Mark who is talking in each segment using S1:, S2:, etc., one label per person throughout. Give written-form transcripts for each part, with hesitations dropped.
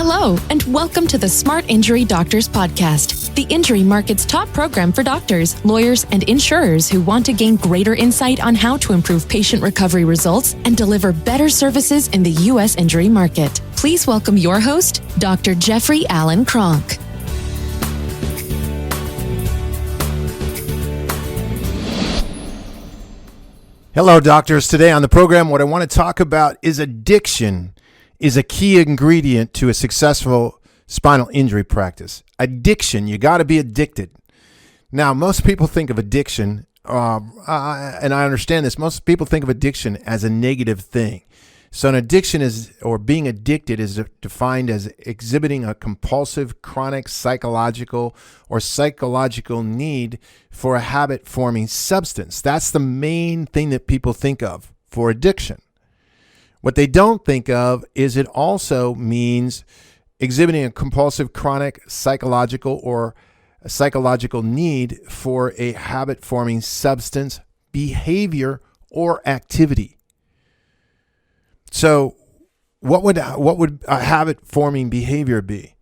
S1: Hello, and welcome to the Smart Injury Doctors Podcast, the injury market's top program for doctors, lawyers, and insurers who want to gain greater insight on how to improve patient recovery results and deliver better services in the U.S. injury market. Please welcome your host, Dr. Jeffrey Allen Kronk.
S2: Hello, doctors. Today on the program, what I want to talk about is addiction is a key ingredient to a successful spinal injury practice. Addiction, you got to be addicted. Now, most people think of addiction, and I understand this, most people think of addiction as a negative thing. So an addiction is, or being addicted is defined as exhibiting a compulsive, chronic, psychological need for a habit-forming substance. That's the main thing that people think of for addiction. What they don't think of is it also means exhibiting a compulsive, chronic, psychological need for a habit-forming substance, behavior, or activity. So what would a habit-forming behavior be?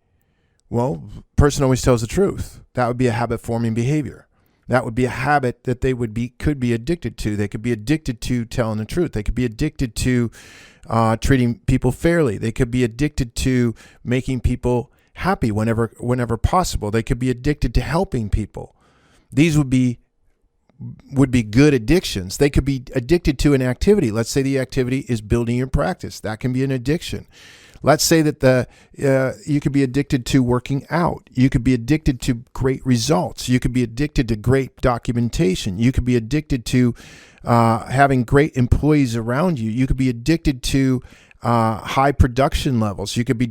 S2: Well, person always tells the truth. That would be a habit-forming behavior. That would be a habit that they could be addicted to. They could be addicted to telling the truth. They could be addicted to treating people fairly. They could be addicted to making people happy whenever possible. They could be addicted to helping people. These would be good addictions. They could be addicted to an activity. Let's say the activity is building your practice. That can be an addiction. Let's say that you could be addicted to working out. You could be addicted to great results. You could be addicted to great documentation. You could be addicted to having great employees around you. You could be addicted to high production levels. You could be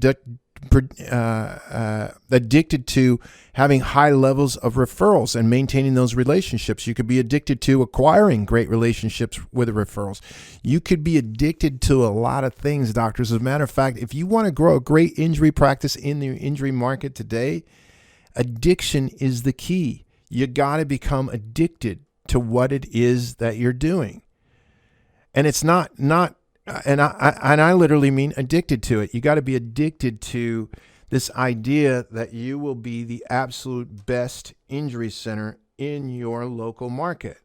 S2: addicted to having high levels of referrals and maintaining those relationships. You could be addicted to acquiring great relationships with referrals. You could be addicted to a lot of things, doctors. As a matter of fact, if you want to grow a great injury practice in the injury market today, addiction is the key. You got to become addicted to what it is that you're doing. And it's not and I literally mean addicted to it. You got to be addicted to this idea that you will be the absolute best injury center in your local market.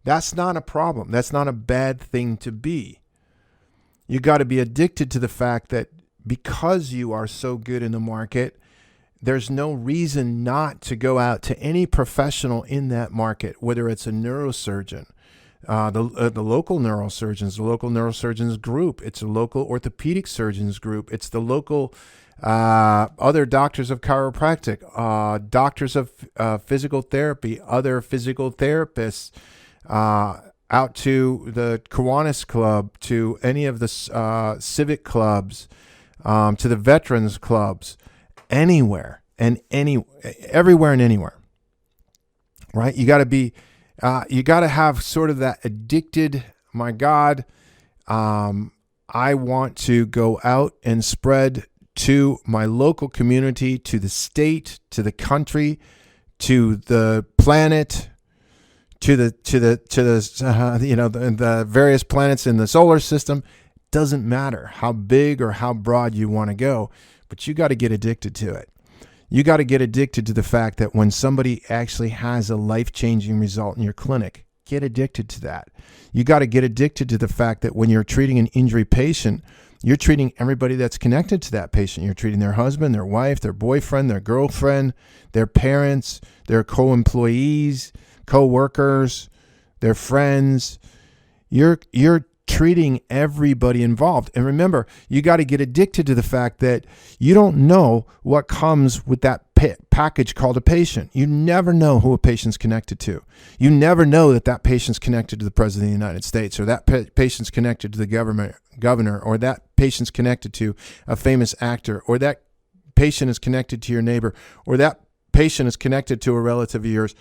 S2: That's not a problem. That's not a bad thing to be. You got to be addicted to the fact that because you are so good in the market, there's no reason not to go out to any professional in that market, whether it's a neurosurgeon, the local neurosurgeons, the local neurosurgeons group. It's a local orthopedic surgeons group. It's the local other doctors of chiropractic, doctors of physical therapy, other physical therapists, out to the Kiwanis Club, to any of the civic clubs, to the veterans clubs, everywhere and anywhere. Right? You got to be. You got to have sort of that addicted, my God, I want to go out and spread to my local community, to the state, to the country, to the planet, to the various planets in the solar system. Doesn't matter how big or how broad you want to go, but you got to get addicted to it. You got to get addicted to the fact that when somebody actually has a life-changing result in your clinic, get addicted to that. You got to get addicted to the fact that when you're treating an injury patient, you're treating everybody that's connected to that patient. You're treating their husband, their wife, their boyfriend, their girlfriend, their parents, their co-employees, co-workers, their friends. You're treating everybody involved. And remember, you got to get addicted to the fact that you don't know what comes with that package called a patient. You never know who a patient's connected to. You never know that patient's connected to the President of the United States, or that patient's connected to the governor, or that patient's connected to a famous actor, or that patient is connected to your neighbor, or that patient is connected to a relative of yours.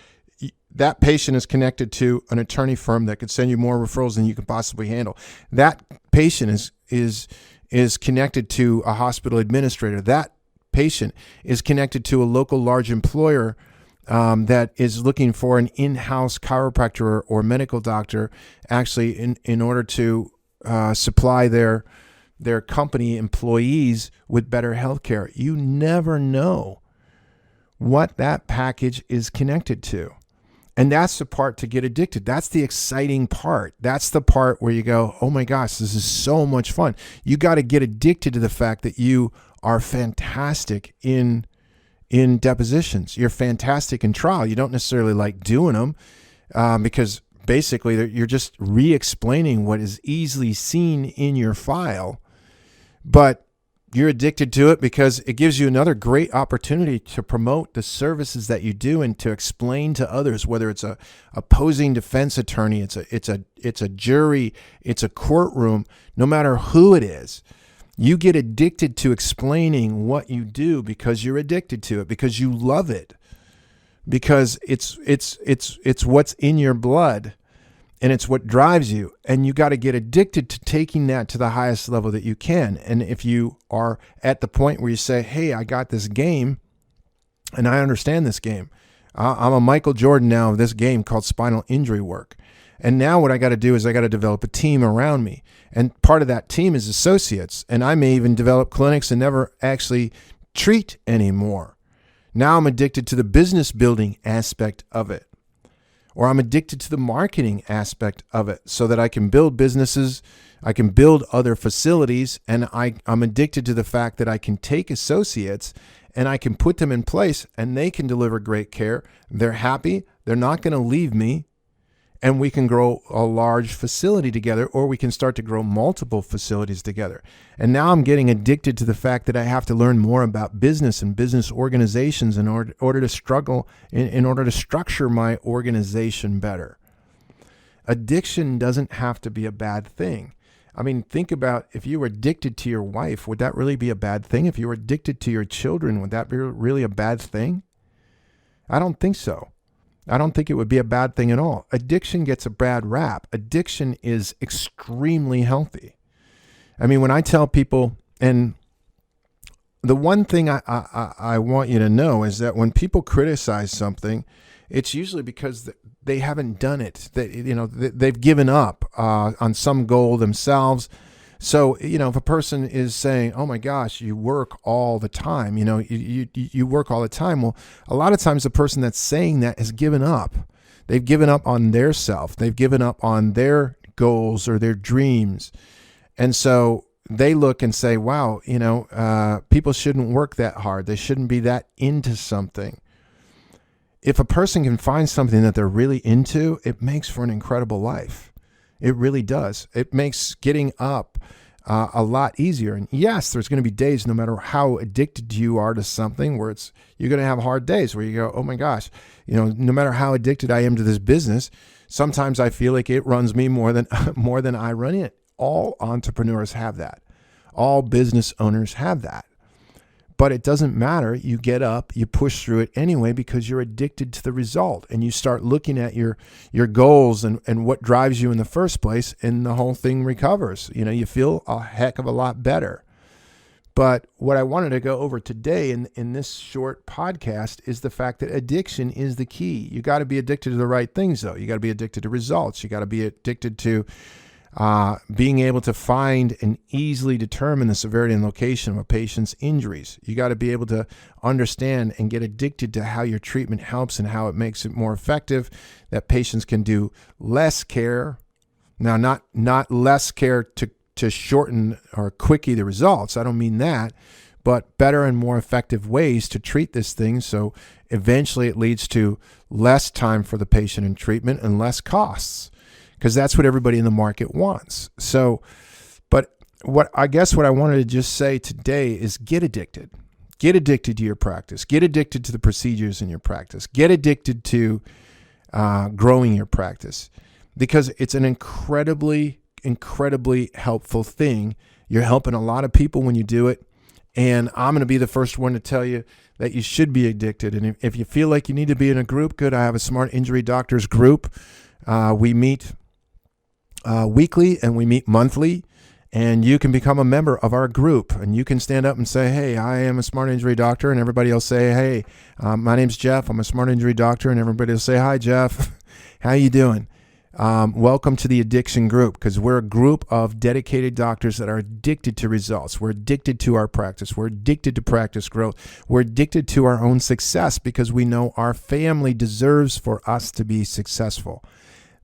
S2: That patient is connected to an attorney firm that could send you more referrals than you can possibly handle. That patient is connected to a hospital administrator. That patient is connected to a local large employer that is looking for an in-house chiropractor or medical doctor, actually in order to supply their their company employees with better health care. You never know what that package is connected to. And that's the part to get addicted. That's the exciting part. That's the part where you go, oh my gosh, this is so much fun. You got to get addicted to the fact that you are fantastic in depositions. You're fantastic in trial. You don't necessarily like doing them because basically you're just re-explaining what is easily seen in your file, but you're addicted to it because it gives you another great opportunity to promote the services that you do and to explain to others, whether it's a opposing defense attorney, it's a jury, it's a courtroom, no matter who it is. You get addicted to explaining what you do because you're addicted to it, because you love it, because it's what's in your blood. And it's what drives you. And you got to get addicted to taking that to the highest level that you can. And if you are at the point where you say, hey, I got this game and I understand this game. I'm a Michael Jordan now of this game called spinal injury work. And now what I got to do is I got to develop a team around me. And part of that team is associates. And I may even develop clinics and never actually treat anymore. Now I'm addicted to the business building aspect of it. Or I'm addicted to the marketing aspect of it so that I can build businesses, I can build other facilities, and I'm addicted to the fact that I can take associates and I can put them in place and they can deliver great care. They're happy. They're not going to leave me. And we can grow a large facility together, or we can start to grow multiple facilities together. And now I'm getting addicted to the fact that I have to learn more about business and business organizations in order to struggle, in order to structure my organization better. Addiction doesn't have to be a bad thing. I mean, think about if you were addicted to your wife, would that really be a bad thing? If you were addicted to your children, would that be really a bad thing? I don't think so. I don't think it would be a bad thing at all. Addiction gets a bad rap. Addiction is extremely healthy. I mean, when I tell people, and the one thing I want you to know is that when people criticize something, it's usually because they haven't done it. They've given up on some goal themselves. So, if a person is saying, oh my gosh, you work all the time, you work all the time. Well, a lot of times the person that's saying that has given up. They've given up on their self. They've given up on their goals or their dreams. And so they look and say, wow, people shouldn't work that hard. They shouldn't be that into something. If a person can find something that they're really into, it makes for an incredible life. It really does. It makes getting up a lot easier. And yes, there's going to be days, no matter how addicted you are to something, where you're going to have hard days where you go, oh my gosh, no matter how addicted I am to this business, sometimes I feel like it runs me more than I run it. All entrepreneurs have that. All business owners have that. But it doesn't matter. You get up, you push through it anyway because you're addicted to the result, and you start looking at your goals and what drives you in the first place, and the whole thing recovers. You feel a heck of a lot better. But what I wanted to go over today in this short podcast is the fact that addiction is the key. You got to be addicted to the right things, though. You got to be addicted to results. You got to be addicted to being able to find and easily determine the severity and location of a patient's injuries. You got to be able to understand and get addicted to how your treatment helps and how it makes it more effective, that patients can do less care. Now, not less care to shorten or quickie the results. I don't mean that, but better and more effective ways to treat this thing. So eventually it leads to less time for the patient in treatment and less costs, because that's what everybody in the market wants. So, but what I wanted to just say today is get addicted. Get addicted to your practice. Get addicted to the procedures in your practice. Get addicted to growing your practice, because it's an incredibly helpful thing. You're helping a lot of people when you do it. And I'm going to be the first one to tell you that you should be addicted. And if you feel like you need to be in a group, good. I have a Smart Injury Doctors group. We meet weekly and we meet monthly, and you can become a member of our group, and you can stand up and say, hey, I am a smart injury doctor, and everybody will say, hey, my name's Jeff, I'm a smart injury doctor, and everybody will say, hi, Jeff, how you doing? welcome to the addiction group, because we're a group of dedicated doctors that are addicted to results. We're addicted to our practice. We're addicted to practice growth. We're addicted to our own success because we know our family deserves for us to be successful.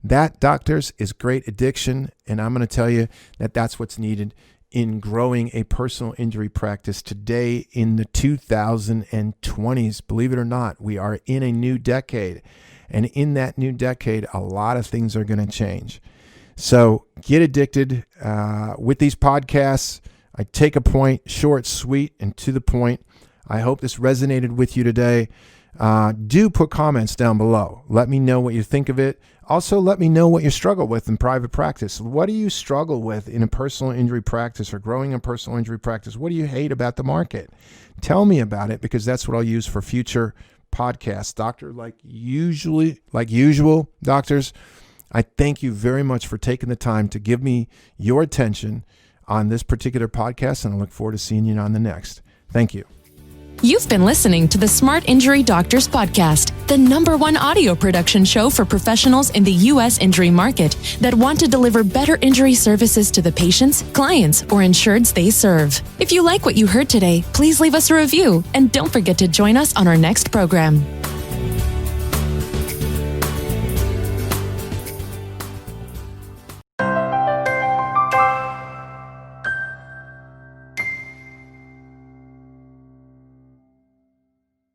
S2: That, doctors, is great addiction, and I'm going to tell you that that's what's needed in growing a personal injury practice today in the 2020s. Believe it or not, we are in a new decade. And in that new decade, a lot of things are going to change. So get addicted with these podcasts. I take a point, short, sweet, and to the point. I hope this resonated with you today. Do put comments down below. Let me know what you think of it. Also, let me know what you struggle with in private practice. What do you struggle with in a personal injury practice or growing a personal injury practice? What do you hate about the market? Tell me about it, because that's what I'll use for future podcasts. Doctor, like usual, doctors, I thank you very much for taking the time to give me your attention on this particular podcast, and I look forward to seeing you on the next. Thank you.
S1: You've been listening to the Smart Injury Doctors Podcast, the #1 audio production show for professionals in the U.S. injury market that want to deliver better injury services to the patients, clients, or insureds they serve. If you like what you heard today, please leave us a review and don't forget to join us on our next program.